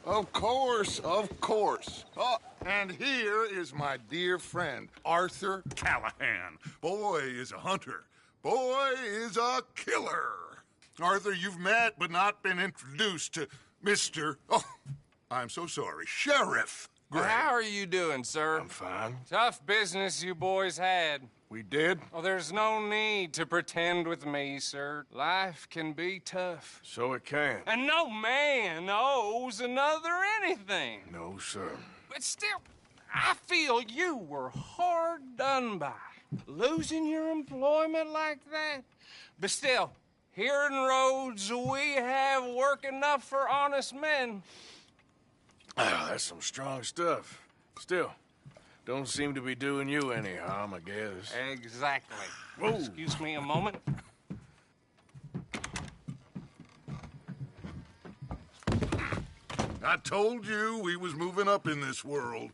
Of course, of course. Oh, and here is my dear friend, Arthur Callahan. Boy is a hunter. Boy is a killer. Arthur, you've met but not been introduced to Mr. Oh, I'm so sorry, Sheriff Gray. How are you doing, sir? I'm fine. Tough business you boys had. We did? Oh, there's no need to pretend with me, sir. Life can be tough. So it can. And no man owes another anything. No, sir. But still, I feel you were hard done by. Losing your employment like that. But still, here in Rhodes, we have work enough for honest men. Oh, that's some strong stuff. Still, don't seem to be doing you any harm, I guess. Exactly. Whoa. Excuse me a moment. I told you we was moving up in this world.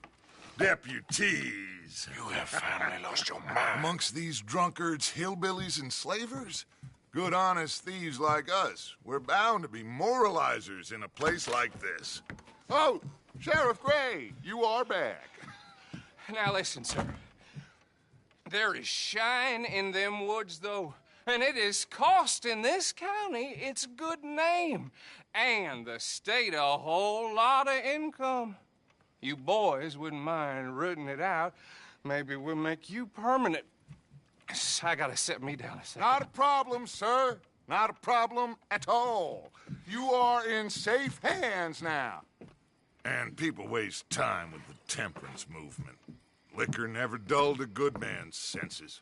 Deputies. You have finally lost your mind. Amongst these drunkards, hillbillies, and slavers? Good, honest thieves like us. We're bound to be moralizers in a place like this. Oh, Sheriff Gray, you are back. Now listen, sir. There is shine in them woods, though, and it is costing this county its good name and the state a whole lot of income. You boys wouldn't mind rooting it out. Maybe we'll make you permanent. I gotta set me down a second. Not a problem, sir. Not a problem at all. You are in safe hands now. And people waste time with the temperance movement. Liquor never dulled a good man's senses.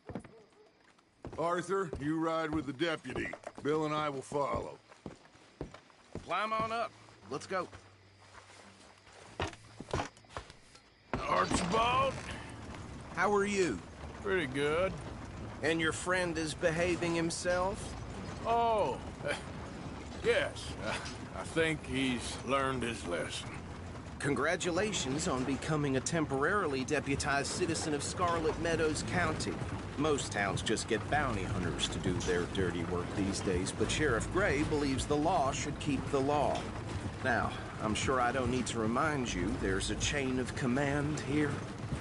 Arthur, you ride with the deputy. Bill and I will follow. Climb on up. Let's go. Archibald? How are you? Pretty good. And your friend is behaving himself? Oh, yes. I think he's learned his lesson. Congratulations on becoming a temporarily deputized citizen of Scarlet Meadows County. Most towns just get bounty hunters to do their dirty work these days, but Sheriff Gray believes the law should keep the law. Now, I'm sure I don't need to remind you there's a chain of command here.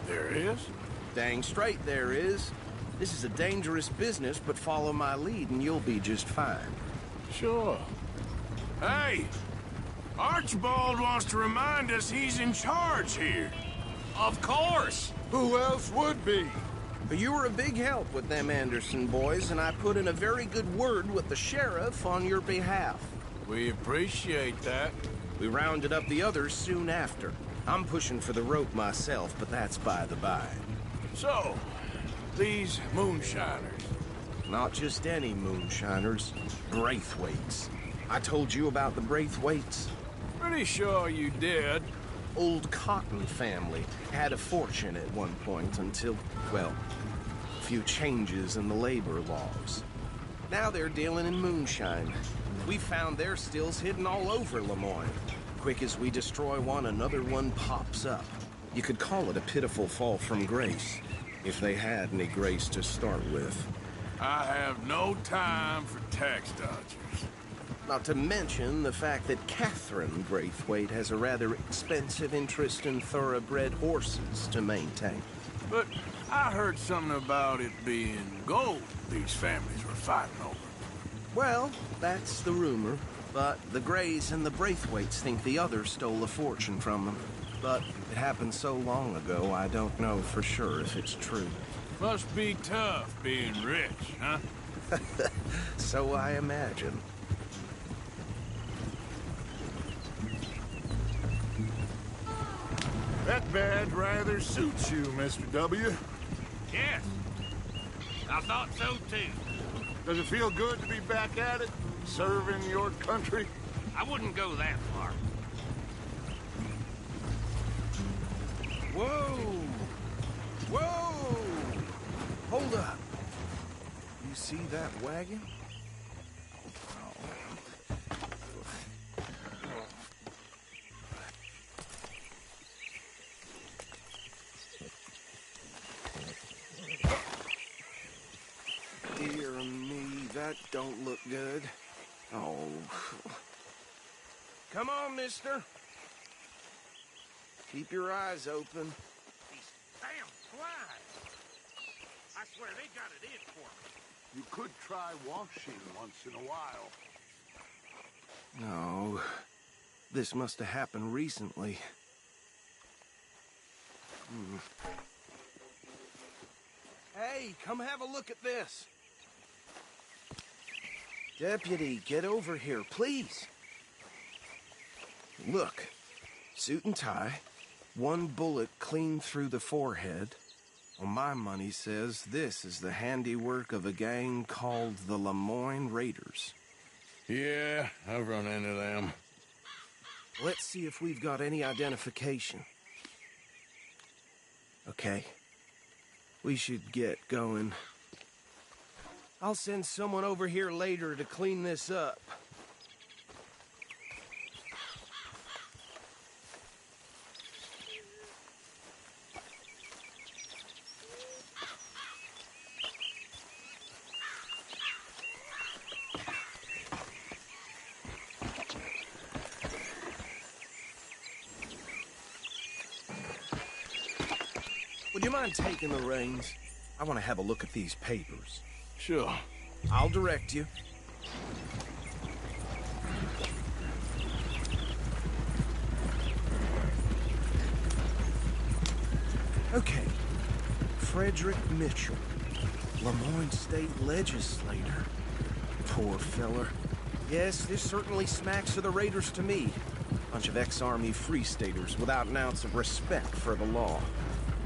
There is? Dang straight there is. This is a dangerous business, but follow my lead and you'll be just fine. Sure. Hey! Archibald wants to remind us he's in charge here. Of course. Who else would be? You were a big help with them Anderson boys, and I put in a very good word with the sheriff on your behalf. We appreciate that. We rounded up the others soon after. I'm pushing for the rope myself, but that's by the by. So, these moonshiners. Not just any moonshiners, Braithwaites. I told you about the Braithwaites. Pretty sure you did. Old Cotton family had a fortune at one point until, well, a few changes in the labor laws. Now they're dealing in moonshine. We found their stills hidden all over Lemoyne. Quick as we destroy one, another one pops up. You could call it a pitiful fall from grace, if they had any grace to start with. I have no time for tax dodgers. Not to mention the fact that Catherine Braithwaite has a rather expensive interest in thoroughbred horses to maintain. But I heard something about it being gold these families were fighting over. Well, that's the rumor. But the Grays and the Braithwaites think the others stole a fortune from them. But it happened so long ago, I don't know for sure if it's true. Must be tough being rich, huh? So I imagine. That badge rather suits you, Mr. W. Yes. I thought so, too. Does it feel good to be back at it, serving your country? I wouldn't go that far. Whoa! Whoa! Hold up. You see that wagon? Dear me, that don't look good. Oh. Come on, mister. Keep your eyes open. These damn flies. I swear they got it in for me. You could try washing once in a while. No. This must have happened recently. Hey, come have a look at this. Deputy, get over here, please. Look. Suit and tie. One bullet clean through the forehead. Well, my money says this is the handiwork of a gang called the Lemoyne Raiders. Yeah, I've run into them. Let's see if we've got any identification. Okay. We should get going. I'll send someone over here later to clean this up. Would you mind taking the reins? I want to have a look at these papers. Sure. I'll direct you. Okay. Frederick Mitchell, Lemoyne State Legislator. Poor feller. Yes, this certainly smacks of the Raiders to me. Bunch of ex-Army Free Staters without an ounce of respect for the law.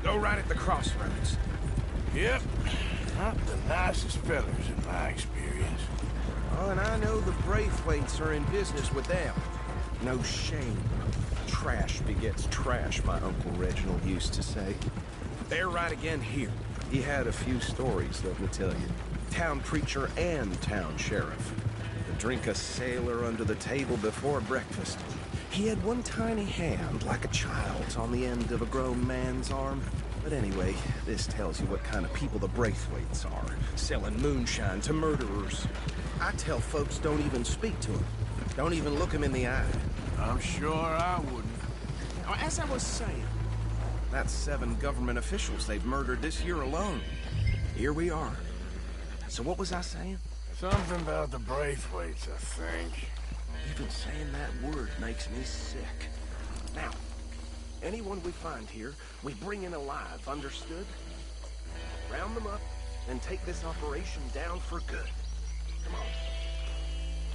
Go right at the crossroads. Yep. Not the nicest fellas in my experience. Oh, and I know the Braithwaites are in business with them. No shame. Trash begets trash, my Uncle Reginald used to say. They're right again here. He had a few stories, let me tell you. Town preacher and town sheriff. To drink a sailor under the table before breakfast. He had one tiny hand, like a child's, on the end of a grown man's arm. But anyway, this tells you what kind of people the Braithwaites are. Selling moonshine to murderers. I tell folks don't even speak to them. Don't even look them in the eye. I'm sure I wouldn't. Now, as I was saying, that's 7 government officials they've murdered this year alone. Here we are. So what was I saying? Something about the Braithwaites, I think. Even saying that word makes me sick. Now, anyone we find here, we bring in alive, understood? Round them up, and take this operation down for good. Come on.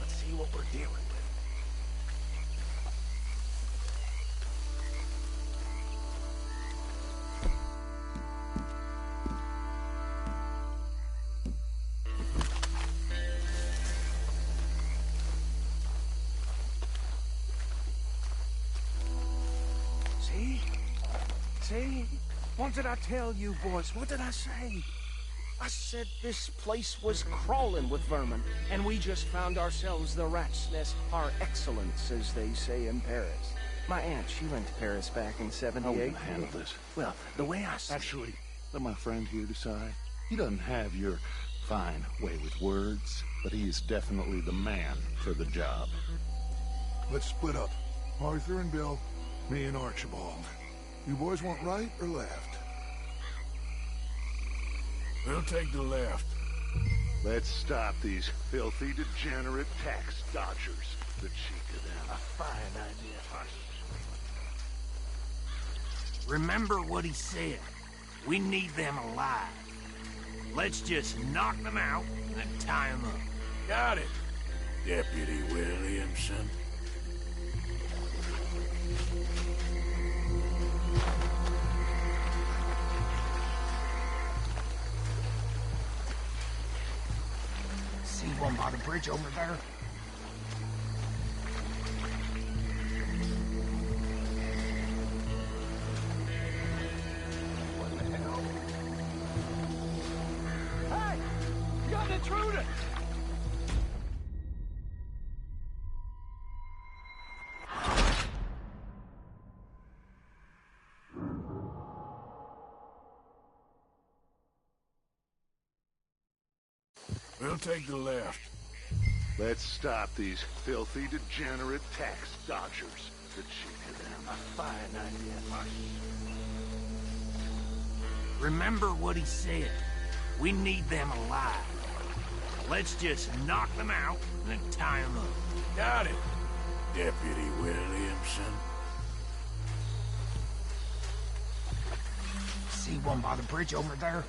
Let's see what we're dealing with. See? What did I tell you, boys? What did I say? I said this place was crawling with vermin, and we just found ourselves the rat's nest par excellence, as they say in Paris. My aunt, she went to Paris back in '78. How are we gonna handle this? Well, the way I see Actually, let my friend here decide. He doesn't have your fine way with words, but he is definitely the man for the job. Let's split up. Arthur and Bill, me and Archibald. You boys want right or left? We'll take the left. Let's stop these filthy, degenerate tax dodgers. The cheek of them. A fine idea, Hush. Remember what he said. We need them alive. Let's just knock them out and tie them up. Got it, Deputy Williamson. See one by the bridge over there? What the hell? Hey! You got an intruder! We'll take the left. Let's stop these filthy, degenerate tax dodgers. Good shit, them. A fine idea. Remember what he said. We need them alive. Let's just knock them out and then tie them up. Got it, Deputy Williamson. See one by the bridge over there?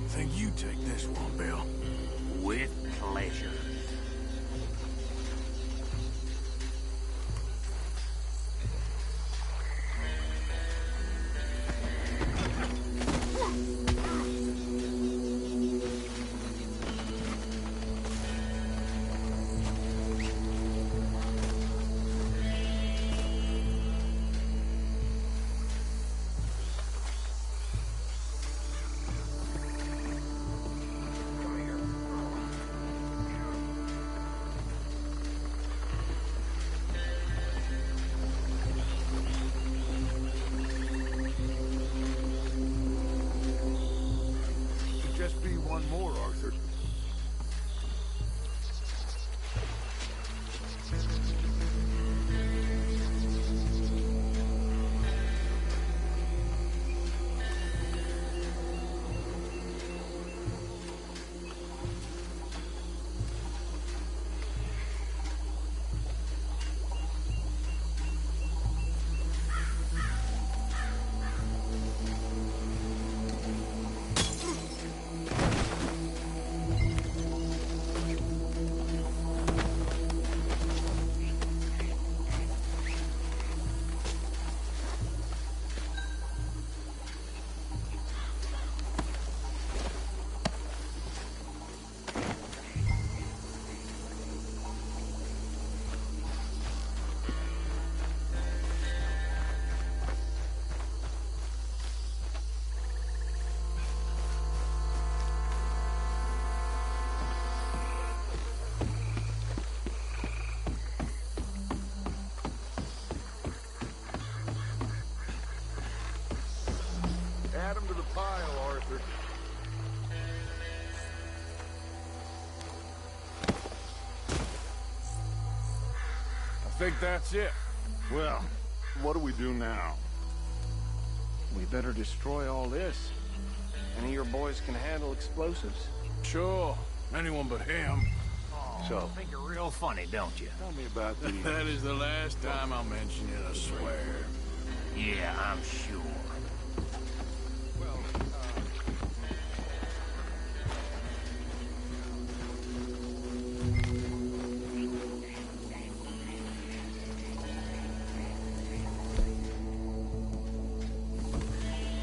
Think you take this one, Bill. With pleasure. Just be one more, Arthur. Add him to the pile, Arthur. I think that's it. Well, what do we do now? We better destroy all this. Any of your boys can handle explosives. Sure, anyone but him. So, Think you're real funny, don't you? tell me about these. That is the last time I'll mention it, I swear. Yeah, I'm sure. Well,